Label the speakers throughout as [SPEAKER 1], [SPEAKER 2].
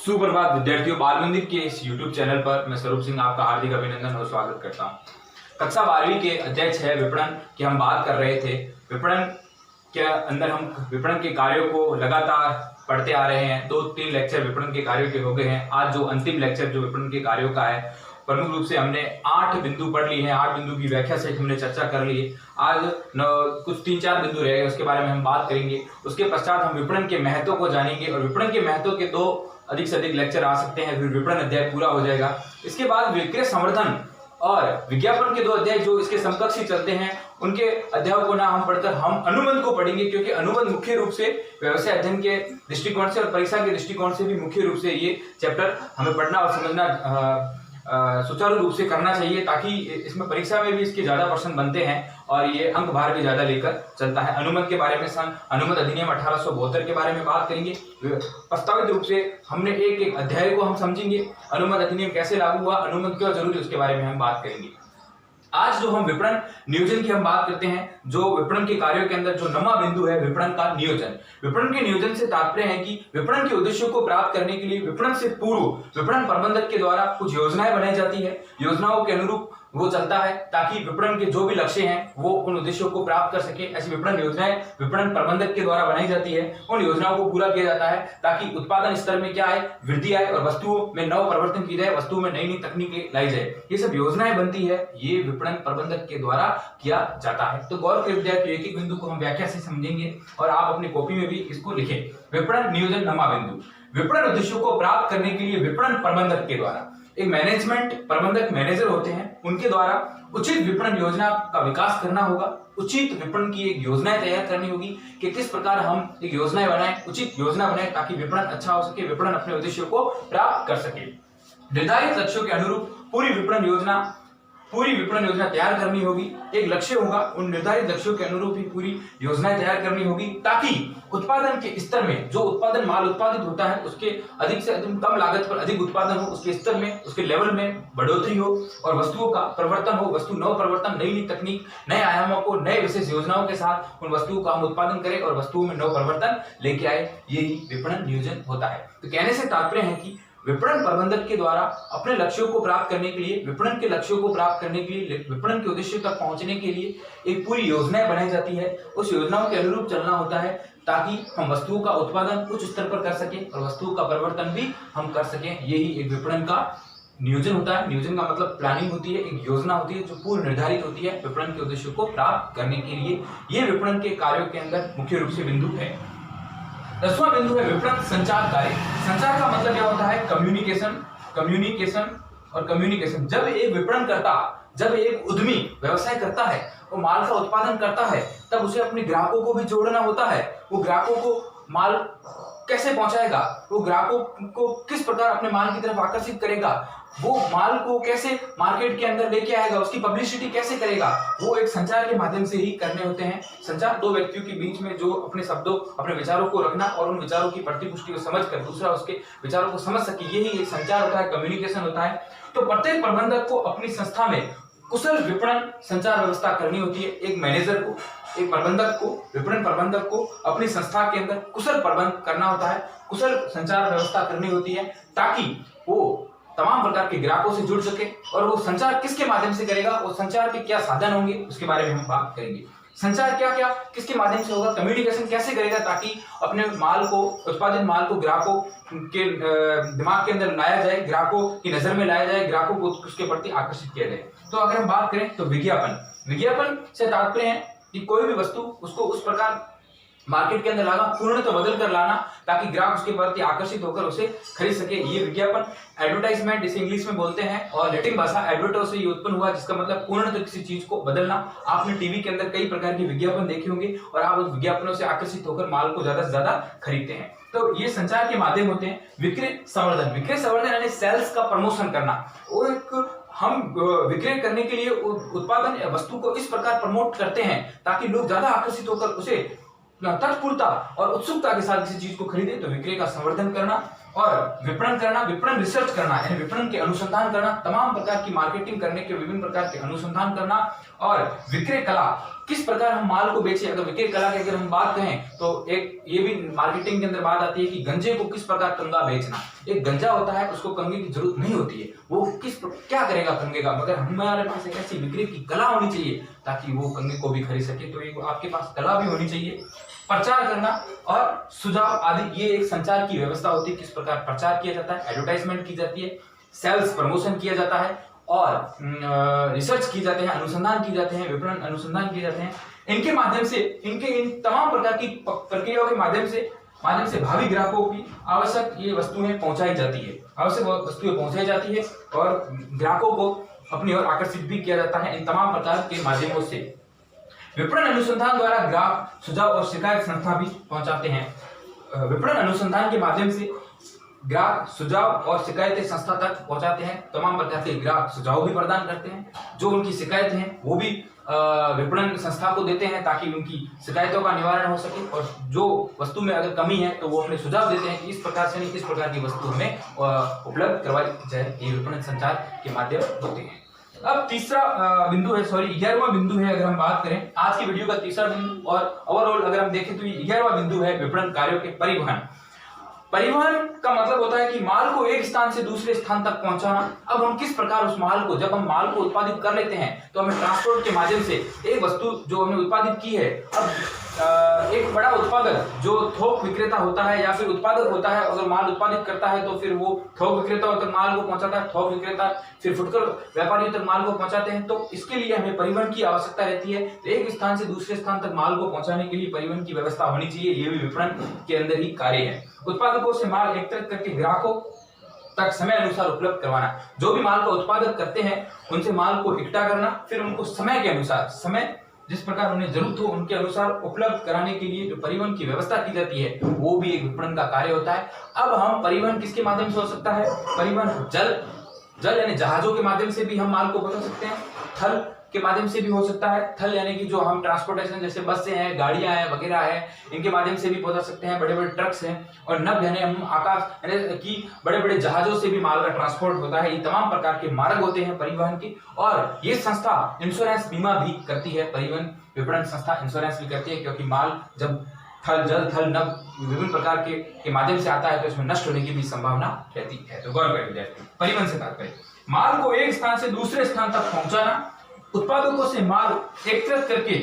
[SPEAKER 1] सुप्रभात विद्यार्थियों, बाल मंदिर के इस YouTube चैनल पर मैं स्वरूप सिंह आपका हार्दिक अभिनंदन और स्वागत करता हूं। कक्षा 12वीं के अध्याय 6 विपणन की हम बात कर रहे थे। विपणन के अंदर हम विपणन के कार्यों को लगातार पढ़ते आ रहे हैं। 2-3 लेक्चर विपणन के कार्यों के हो गए हैं। आज जो अंतिम लेक्चर जो विपणन के कार्यों का है, प्रमुख रूप से हमने 8 बिंदु पढ़ लिए हैं। 8 बिंदु की व्याख्या से हमने चर्चा कर ली है। आज कुछ 3-4 बिंदु रह गए, उसके बारे में हम बात करेंगे। उसके पश्चात हम विपणन के महत्व को जानेंगे और विपणन के महत्व के 2 अधिक से अधिक लेक्चर आ सकते हैं, फिर विपणन अध्याय पूरा हो जाएगा। इसके बाद विक्रय संवर्धन और विज्ञापन के 2 अध्याय जो इसके समकक्ष ही चलते हैं, उनके अध्यायों को ना हम पढ़कर हम अनुबंध को पढ़ेंगे, क्योंकि अनुबंध मुख्य रूप से व्यवसाय अध्ययन के दृष्टिकोण से और परीक्षा के दृष्टिकोण से भी मुख्य रूप से ये चैप्टर हमें पढ़ना और समझना सुचारू रूप से करना चाहिए, ताकि इसमें परीक्षा में भी इसके ज्यादा प्रश्न बनते हैं और ये अंक भार भी ज्यादा लेकर चलता है। अनुबंध के बारे में अनुबंध अधिनियम 1872 के बारे में बात करेंगे। प्रस्तावित रूप से हमने एक अध्याय को हम समझेंगे। अनुबंध अधिनियम कैसे लागू हुआ, अनुबंध क्यों जरूरी, उसके बारे में हम बात करेंगे। आज जो हम विपणन नियोजन की हम बात करते हैं, जो विपणन के कार्यों के अंदर जो 9वां बिंदु है विपणन का नियोजन। विपणन के नियोजन से तात्पर्य है कि विपणन के उद्देश्यों को प्राप्त करने के लिए विपणन से पूर्व विपणन प्रबंधक के द्वारा कुछ योजनाएं बनाई जाती है। योजनाओं के अनुरूप वो चलता है ताकि विपणन के जो भी लक्ष्य हैं वो उन उद्देश्यों को प्राप्त कर सके। ऐसी विपणन योजनाएं विपणन प्रबंधक के द्वारा बनाई जाती है। उन योजनाओं को पूरा किया जाता है ताकि उत्पादन स्तर में क्या आए, वृद्धि आए और वस्तुओं में नव परिवर्तन की जाए, वस्तुओं में नई नई तकनीकें लाई जाए। ये सब योजनाएं बनती है, ये विपणन प्रबंधक के द्वारा किया जाता है। तो गौर करें विद्यार्थियों, एक एक बिंदु को हम व्याख्या से समझेंगे और आप अपनी कॉपी में भी इसको लिखें। विपणन नियोजन 9वां बिंदु, विपणन उद्देश्यों को प्राप्त करने के लिए विपणन प्रबंधक के द्वारा, एक मैनेजमेंट प्रबंधक मैनेजर होते हैं, उनके द्वारा उचित विपणन योजना का विकास करना होगा। उचित विपणन की एक योजनाएं तैयार करनी होगी कि किस प्रकार हम एक योजनाएं बनाएं, उचित योजना बनाएं ताकि विपणन अच्छा हो सके, विपणन अपने उद्देश्यों को प्राप्त कर सके। निर्धारित लक्ष्यों के अनुरूप पूरी विपणन योजना तैयार करनी होगी। एक लक्ष्य होगा, उन निर्धारित लक्ष्यों के अनुरूप ही पूरी योजनाएं तैयार करनी होगी ताकि उत्पादन के स्तर में जो उत्पादन माल उत्पादित होता है उसके अधिक से अधिक कम लागत पर अधिक उत्पादन हो, उसके स्तर में उसके लेवल में बढ़ोतरी हो और वस्तुओं का परिवर्तन हो, वस्तु नव परिवर्तन, नई नई तकनीक, नए आयामों को नए विशेष योजनाओं के साथ उन वस्तुओं का हम उत्पादन करें और वस्तुओं में नव परिवर्तन लेके आए। यही विपणन नियोजन होता है। तो कहने से तात्पर्य है कि विपणन प्रबंधक के द्वारा अपने लक्ष्यों को प्राप्त करने के लिए, विपणन के लक्ष्यों को प्राप्त करने के लिए, विपणन के उद्देश्य तक पहुंचने के लिए एक पूरी योजनाएं बनाई जाती है। उस योजनाओं के अनुरूप चलना होता है ताकि हम वस्तुओं का उत्पादन उच्च स्तर पर कर सकें और वस्तुओं का परिवर्तन भी हम कर सकें। यही एक विपणन का नियोजन होता है। नियोजन का मतलब प्लानिंग होती है, एक योजना होती है जो पूर्व निर्धारित होती है विपणन के उद्देश्यों को प्राप्त करने के लिए। ये विपणन के कार्यों के अंदर मुख्य रूप से बिंदु है। 10वां बिंदु है विपणन संचार कार्य। संचार का मतलब क्या होता है? कम्युनिकेशन। जब एक विपणनकर्ता, जब एक उद्यमी व्यवसाय करता है, वो माल का उत्पादन करता है, तब उसे अपने ग्राहकों को भी जोड़ना होता है। वो ग्राहकों को माल कैसे पहुंचाएगा, वो ग्राहकों को किस प्रकार अपने माल की तरफ आकर्षित करेगा, वो माल को कैसे मार्केट के अंदर लेके आएगा, उसकी पब्लिसिटी कैसे करेगा, वो एक संचार के माध्यम से ही करने होते हैं। संचार 2 व्यक्तियों के बीच में जो अपने शब्दों, अपने विचारों को रखना और उन विचारों की प्रतिपुष्टि को समझकर दूसरा उसके विचारों को समझ सके, यही एक संचार होता है, कम्युनिकेशन होता है। तो प्रत्येक प्रबंधक को अपनी संस्था में कुशल विपणन संचार व्यवस्था करनी होती है। एक मैनेजर को, एक प्रबंधक को, विपणन प्रबंधक को अपनी संस्था के अंदर कुशल प्रबंध करना होता है, कुशल संचार व्यवस्था करनी होती है ताकि वो तमाम प्रकार के ग्राहकों से जुड़ सके। और वो संचार किसके माध्यम से करेगा, वो संचार के क्या साधन होंगे, उसके बारे में हम बात करेंगे। संचार क्या क्या किसके माध्यम से होगा, कम्युनिकेशन कैसे करेगा ताकि अपने माल को, उत्पादित माल को ग्राहकों के दिमाग के अंदर लाया जाए, ग्राहकों की नजर में लाया जाए, ग्राहकों को उसके प्रति आकर्षित किया जाए। तो अगर हम बात करें तो विज्ञापन से तात्पर्य है कि कोई भी वस्तु उसको उस प्रकार मार्केट के अंदर लाना, पूर्णतः बदल कर लाना ताकि ग्राहक उसके प्रति आकर्षित होकर उसे खरीद सके। ये विज्ञापन, एडवर्टाइजमेंट इसे इंग्लिश में बोलते हैं और लैटिन भाषा एडवर्टो से ये उत्पन्न हुआ, जिसका मतलब पूर्णतः किसी चीज को बदलना। आपने टीवी के अंदर कई प्रकार के विज्ञापन देखे होंगे और आप उस विज्ञापनों से आकर्षित होकर माल को ज्यादा से ज्यादा खरीदते हैं। तो ये संचार के माध्यम होते हैं। विक्रय संवर्धन यानी सेल्स का प्रमोशन करना, और एक हम विक्रय करने के लिए उत्पादन या वस्तु को इस प्रकार प्रमोट करते हैं ताकि लोग ज्यादा आकर्षित होकर उसे तत्परता और उत्सुकता के साथ किसी चीज को खरीदे, तो विक्रय का संवर्धन करना। और विपणन करना, विपणन रिसर्च करना यानी विपणन के अनुसंधान करना, तमाम प्रकार की मार्केटिंग करने के विभिन्न प्रकार के अनुसंधान करना और विक्रय कला, किस प्रकार हम माल को बेचे। अगर विक्रय कला की अगर हम बात करें तो एक ये भी मार्केटिंग के अंदर बात आती है कि गंजे को किस प्रकार कंगा बेचना। एक गंजा होता है, उसको कंगे की जरूरत नहीं होती है, वो क्या करेगा कंगे का, मगर हमारे पास एक ऐसी विक्रय की कला होनी चाहिए ताकि वो कंगे को भी खरीद सके। तो एक आपके पास कला भी होनी चाहिए। प्रचार करना और सुझाव आदि, ये एक संचार की व्यवस्था होती है, किस प्रकार प्रचार किया जाता है, एडवर्टाइजमेंट की जाती है, सेल्स प्रमोशन किया जाता है और रिसर्च की जाते हैं, अनुसंधान किए जाते हैं, विपणन अनुसंधान किए जाते हैं। इनके माध्यम से, इनके इन तमाम प्रकार की प्रक्रियाओं के माध्यम से भावी ग्राहकों की आवश्यक ये वस्तुएं पहुंचाई जाती है, आवश्यक वस्तुएं पहुंचाई जाती है और ग्राहकों को अपनी ओर आकर्षित भी किया जाता है इन तमाम प्रकार के माध्यमों से। विपणन अनुसंधान द्वारा ग्राहक सुझाव और शिकायत संस्था भी पहुंचाते हैं। विपणन अनुसंधान के माध्यम से ग्राहक सुझाव और शिकायतें संस्था तक पहुंचाते हैं। तमाम प्रकार के ग्राहक सुझाव भी प्रदान करते हैं, जो उनकी शिकायतें हैं वो भी विपणन संस्था को देते हैं ताकि उनकी शिकायतों का निवारण हो सके, और जो वस्तु में अगर कमी है तो वो अपने सुझाव देते हैं कि इस प्रकार से नहीं, इस प्रकार की वस्तु हमें उपलब्ध करवाई जाए। ये विपणन संचार के माध्यम होते हैं। अब तीसरा बिंदु है, 11वां बिंदु है, अगर हम बात करें आज की वीडियो का तीसरा बिंदु और ओवरऑल अगर हम देखें तो 11वां बिंदु है विपणन कार्यों के परिवहन। परिवहन का मतलब होता है कि माल को एक स्थान से दूसरे स्थान तक पहुंचाना। अब हम किस प्रकार उस माल को, जब हम माल को उत्पादित कर लेते हैं तो हमें ट्रांसपोर्ट के माध्यम से एक वस्तु जो हमने उत्पादित की है, अब एक बड़ा उत्पादक जो थोक विक्रेता होता है या फिर उत्पादक होता है, अगर माल उत्पादित करता है तो फिर वो थोक विक्रेता तक माल को पहुंचाता है, थोक विक्रेता फिर फुटकर व्यापारियों तक माल को पहुंचाते हैं। तो इसके लिए हमें परिवहन की आवश्यकता रहती है। तो एक स्थान से दूसरे स्थान तक माल को पहुंचाने के लिए परिवहन की व्यवस्था होनी चाहिए। ये भी विपणन के अंदर ही कार्य है। उत्पादकों से माल एकत्रित करके ग्राहकों तक समय अनुसार उपलब्ध करवाना। जो भी माल का उत्पादक करते हैं उनसे माल को इकट्ठा करना, फिर उनको समय के अनुसार, समय जिस प्रकार उन्हें जरूरत हो उनके अनुसार उपलब्ध कराने के लिए जो परिवहन की व्यवस्था की जाती है वो भी एक विपणन का कार्य होता है। अब हम परिवहन किसके माध्यम से हो सकता है? परिवहन जल यानी जहाजों के माध्यम से भी हम माल को पहुंचा सकते हैं, थल के माध्यम से भी हो सकता है। थल यानी कि जो हम ट्रांसपोर्टेशन जैसे बसें हैं, गाड़ियां हैं वगैरह है, इनके माध्यम से भी पहुंचा सकते हैं, बड़े बड़े ट्रक्स हैं। और नभ यानी हम आकाश यानी कि बड़े बड़े जहाजों से भी माल का ट्रांसपोर्ट होता है। ये तमाम प्रकार के मार्ग होते हैं परिवहन की। और ये संस्था इंश्योरेंस बीमा भी करती है, परिवहन विपणन संस्था इंश्योरेंस भी करती है, क्योंकि माल जब जल थल नभ विभिन्न प्रकार के माध्यम से आता है तो इसमें नष्ट होने की भी संभावना रहती है। तो गौर कर लीजिए, परिवहन से तात्पर्य माल को एक स्थान से दूसरे स्थान तक पहुंचाना, उत्पादकों से माल एकत्रित करके,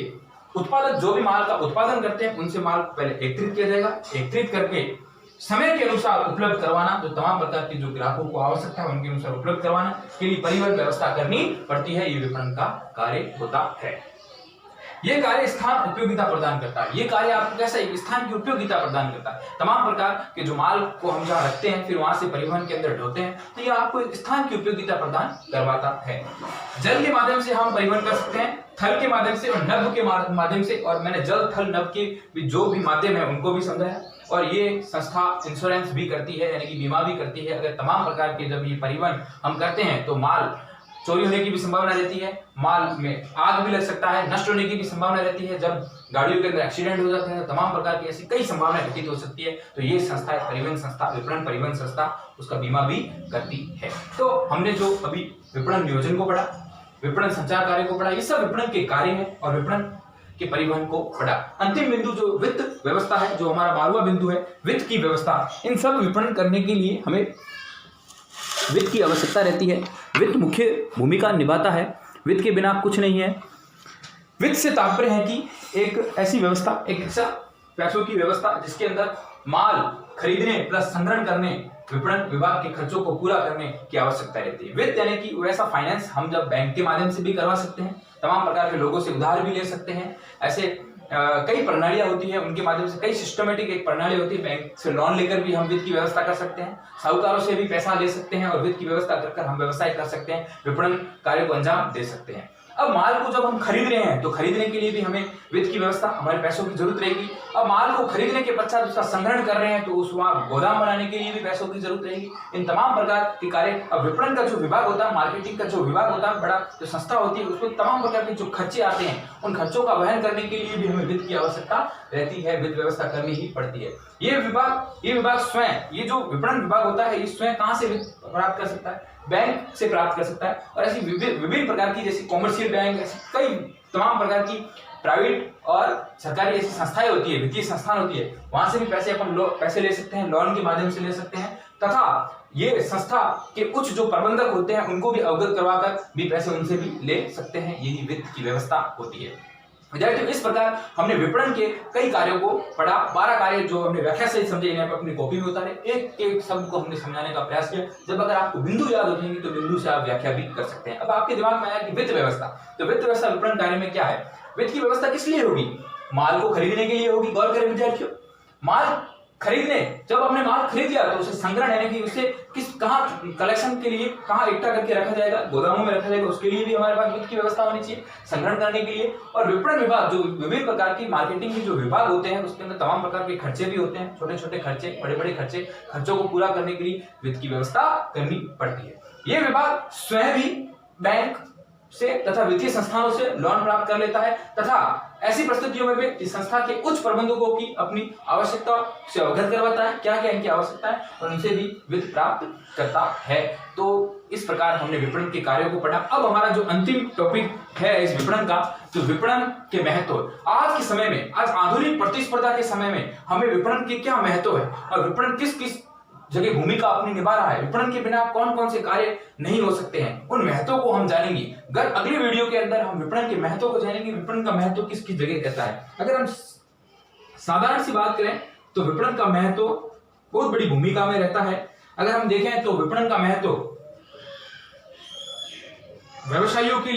[SPEAKER 1] उत्पादक जो भी माल का उत्पादन करते हैं उनसे माल पहले एकत्रित किया जाएगा, एकत्रित करके समय के अनुसार उपलब्ध करवाना, जो तमाम प्रकार की जो ग्राहकों को आवश्यकता है उनके अनुसार उपलब्ध करवाना के लिए परिवहन व्यवस्था करनी पड़ती है। ये विपणन का कार्य होता है। ये कार्य स्थान उपयोगिता प्रदान करता है। ये कार्य आपको कैसा एक स्थान की उपयोगिता प्रदान करता है। तमाम प्रकार के जो माल को हम जहाँ रखते हैं फिर वहां से परिवहन के अंदर ढोते हैं, तो ये आपको एक स्थान की उपयोगिता प्रदान करवाता है। जल के माध्यम से हम परिवहन कर सकते हैं, थल के माध्यम से और नभ के माध्यम से। और मैंने जल थल नभ के भी जो भी माध्यम है उनको भी समझाया। और ये संस्था इंश्योरेंस भी करती है यानी कि बीमा भी करती है। अगर तमाम प्रकार के जब ये परिवहन हम करते हैं तो माल चोरी होने की भी संभावना रहती है, माल में आग भी लग सकता है, नष्ट होने की भी संभावना रहती है, जब गाड़ियों के अंदर एक्सीडेंट हो जाते हैं, तमाम प्रकार की ऐसी कई संभावनाएं घटित हो सकती है। तो ये संस्था परिवहन संस्था, विपणन परिवहन संस्था उसका बीमा भी करती है। तो हमने जो अभी विपणन नियोजन को पढ़ा, विपणन संचार कार्य को पढ़ा, ये सब विपणन के कार्य है और विपणन के परिवहन को पढ़ा। अंतिम बिंदु जो वित्त व्यवस्था है, जो हमारा 12वां बिंदु है वित्त की व्यवस्था, इन सब विपणन करने के लिए हमें वित्त की आवश्यकता रहती है। वित्त मुख्य भूमिका निभाता है, वित्त के बिना कुछ नहीं है। वित्त से तात्पर्य है कि एक ऐसी व्यवस्था, एक ऐसा पैसों की व्यवस्था जिसके अंदर माल खरीदने प्लस संग्रहण करने, विपणन विभाग के खर्चों को पूरा करने की आवश्यकता रहती है। वित्त यानी कि वैसा फाइनेंस हम जब बैंक के माध्यम से भी करवा सकते हैं, तमाम प्रकार के लोगों से उधार भी ले सकते हैं। ऐसे कई प्रणालियां होती है, उनके माध्यम से कई सिस्टमेटिक एक प्रणाली होती है। बैंक से लोन लेकर भी हम वित्त की व्यवस्था कर सकते हैं, साहूकारों से भी पैसा ले सकते हैं और वित्त की व्यवस्था कर हम व्यवसाय कर सकते हैं, विपणन कार्य को अंजाम दे सकते हैं। अब माल को जब हम खरीद रहे हैं तो खरीदने के लिए भी हमें वित्त की व्यवस्था, हमारे पैसों की जरूरत रहेगी। अब माल को खरीदने के पश्चात उसका संग्रहण कर रहे हैं तो उस वहां गोदाम बनाने के लिए भी पैसों की जरूरत रहेगी। इन तमाम प्रकार के कार्य, अब विपणन का जो विभाग होता है, मार्केटिंग का जो विभाग होता है, बड़ा जो संस्था होती है, उसमें तमाम प्रकार के जो खर्चे आते हैं, उन खर्चों का वहन करने के लिए भी हमें वित्त की आवश्यकता रहती है, वित्त व्यवस्था करनी ही पड़ती है। ये विभाग स्वयं, ये जो विपणन विभाग होता है, ये स्वयं कहां से वित्त प्राप्त कर सकता है? बैंक से प्राप्त कर सकता है। और ऐसी विभिन्न प्रकार की, जैसे कॉमर्शियल बैंक, ऐसी कई तमाम प्रकार की प्राइवेट और सरकारी ऐसी संस्थाएं होती है, वित्तीय संस्थान होती है, वहां से भी पैसे ले सकते हैं, लोन के माध्यम से ले सकते हैं। तथा ये संस्था के उच्च जो प्रबंधक होते हैं उनको भी अवगत करवाकर भी पैसे उनसे भी ले सकते हैं। यही वित्त की व्यवस्था होती है। विद्यार्थियों, इस प्रकार हमने विपणन के कई कार्यों को पढ़ा। 12 कार्य जो हमने व्याख्या से समझे, इन्हें अपनी कॉपी में उतारे, एक एक शब्द को हमने समझाने का प्रयास किया। जब अगर आपको बिंदु याद हो जाएंगे तो बिंदु से आप व्याख्या भी कर सकते हैं। अब आपके दिमाग में आया कि वित्त व्यवस्था, तो वित्त व्यवस्था विपणन कार्य में क्या है? वित्त की व्यवस्था किस लिए होगी? माल को खरीदने के लिए होगी। गौर करें विद्यार्थियों, माल खरीदने, जब हमने माल खरीद लिया तो उसे संग्रहण यानी कि उसे कहां कलेक्शन के लिए कहां इकट्ठा करके रखा जाएगा, गोदामों में रखा जाएगा, उसके लिए भी हमारे पास वित्त की व्यवस्था होनी चाहिए संग्रहण करने के लिए। और विपणन विभाग, जो विभिन्न प्रकार की मार्केटिंग के जो विभाग होते हैं, उसके अंदर तमाम प्रकार के खर्चे भी होते हैं, छोटे छोटे खर्चे, बड़े बड़े खर्चे, खर्चों को पूरा करने के लिए वित्त की व्यवस्था करनी पड़ती है। ये विभाग स्वयं भी बैंक से तथा वित्तीय संस्थानों से लोन प्राप्त कर लेता है तथा ऐसी परिस्थितियों में भी इस संस्था के उच्च प्रबंधकों की अपनी आवश्यकता से अवगत करवाता है, क्या क्या इनकी आवश्यकता है, और उनसे भी वित्त प्राप्त करता है। तो इस प्रकार हमने विपणन के कार्यों को पढ़ा। अब हमारा जो अंतिम टॉपिक है इस विपणन का, जो विपणन के महत्व, आज के समय में, आज आधुनिक प्रतिस्पर्धा के समय में हमें विपणन के क्या महत्व है और विपणन किस किस जगह भूमिका अपनी निभा रहा है, विपणन के बिना कौन कौन से कार्य नहीं हो सकते हैं, उन महत्वों को हम जानेंगे। अगले वीडियो के अंदर हम विपणन के महत्व को जानेंगे, विपणन का महत्व किस किस जगह कहता है। अगर हम साधारण सी बात करें तो विपणन का महत्व बहुत बड़ी भूमिका में रहता है। अगर हम देखें तो विपणन का महत्व व्यवसायियों के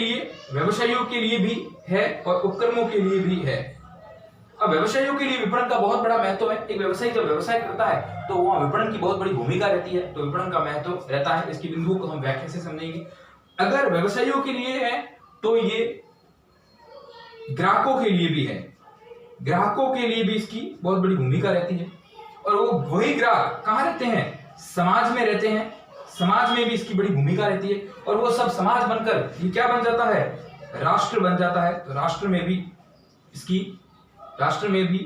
[SPEAKER 1] लिए भी है और उपक्रमों के लिए भी है। अब व्यवसायियों के लिए विपणन का बहुत बड़ा महत्व है। एक व्यवसायी जब व्यवसाय करता है तो वहां विपणन की बहुत बड़ी भूमिका रहती है, तो विपणन का महत्व रहता है। इसकी बिंदुओं को हम व्याख्या से समझेंगे। अगर व्यवसायियों के लिए है तो ये ग्राहकों के लिए भी है, ग्राहकों के लिए भी इसकी बहुत बड़ी भूमिका रहती है। और वो वही ग्राहक कहाँ रहते हैं? समाज में रहते हैं, समाज में भी इसकी बड़ी भूमिका रहती है। और वो सब समाज बनकर ये क्या बन जाता है? राष्ट्र बन जाता है। तो राष्ट्र में भी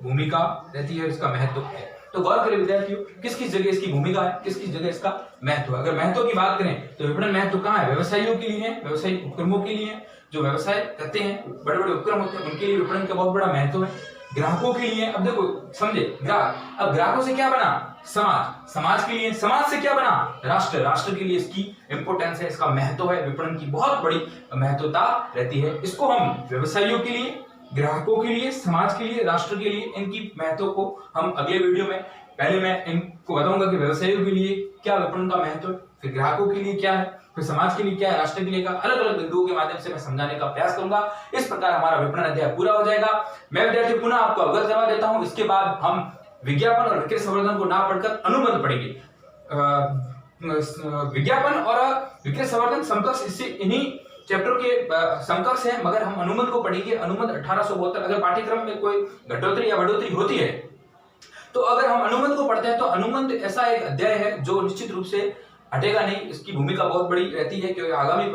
[SPEAKER 1] भूमिका रहती है, इसका महत्व है। तो गौर करें विद्यार्थियों, किस किस जगह इसकी भूमिका है, किस किस जगह इसका महत्व है। अगर महत्व की बात करें तो विपणन महत्व कहाँ है? व्यवसायियों के लिए है, व्यवसायिक उपक्रमों के लिए, जो व्यवसाय करते हैं, बड़े बड़े उपक्रम होते हैं, उनके लिए विपणन का बहुत बड़ा महत्व है। ग्राहकों के लिए, अब देखो समझे, ग्राहक, अब ग्राहकों से क्या बना? समाज, समाज के लिए, समाज से क्या बना? राष्ट्र, राष्ट्र के लिए इसकी इंपोर्टेंस है, इसका महत्व है। विपणन की बहुत बड़ी महत्वता रहती है। इसको हम व्यवसायियों के लिए, ग्राहकों के लिए, समाज के लिए, राष्ट्र के लिए, इनकी महत्व को हम अगले वीडियो में, पहले मैं इनको बताऊंगा कि व्यवसायियों के लिए क्या विपणन का महत्व है, फिर ग्राहकों के लिए क्या है, फिर समाज के लिए क्या है, राष्ट्र के लिए क्या, अलग अलग बिंदुओं के माध्यम से मैं समझाने का प्रयास करूंगा। इस प्रकार हमारा विपणन अध्याय पूरा हो जाएगा। मैं विद्यार्थी पुनः आपको अवगत करवा देता हूं। इसके बाद हम विज्ञापन और विक्रय संवर्धन को ना पढ़कर अनुबंध पढ़ेंगे। विज्ञापन और विक्रय संवर्धन समकक्ष, इससे इन्हीं चैप्टर के समकक्ष है, मगर हम अनुबंध को पढ़ेंगे। अनुबंध 1872, अगर पाठ्यक्रम में कोई घटोत्तरी या बढ़ोतरी होती है तो अगर हम अनुबंध को पढ़ते हैं तो अनुबंध ऐसा एक अध्याय है जो निश्चित रूप से हटेगा नहीं, इसकी भूमिका बहुत बड़ी रहती है, क्योंकि आगामी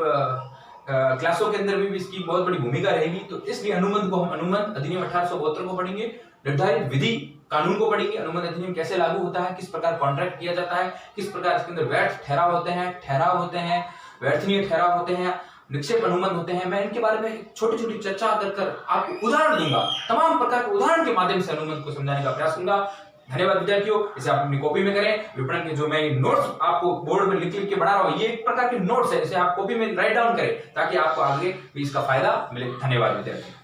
[SPEAKER 1] क्लासों के अंदर भी इसकी बहुत बड़ी भूमिका रहेगी। तो इसलिए अनुबंध को हम अनुबंध अधिनियम 1872 को पढ़ेंगे, निर्धारित विधि कानून को पढ़ेंगे, अनुबंध अधिनियम कैसे लागू होता है, किस प्रकार कॉन्ट्रैक्ट किया जाता है, किस प्रकार इसके अंदर व्यर्थ ठहराव होते हैं, व्यर्थनीय ठहराव होते हैं, निक्षेप अनुबंध होते हैं। मैं इनके बारे में छोटी छोटी चर्चा कर आपको उदाहरण दूंगा, तमाम प्रकार के उदाहरण के माध्यम से अनुबंध को समझाने का प्रयास करूंगा। धन्यवाद विद्यार्थियों, इसे आप अपनी कॉपी में करें। विपणन के जो मैं नोट्स आपको बोर्ड में लिख के बना रहा हूँ, ये एक प्रकार के नोट्स है, इसे आप कॉपी में राइट डाउन करें ताकि आपको आगे भी इसका फायदा मिले। धन्यवाद विद्यार्थियों।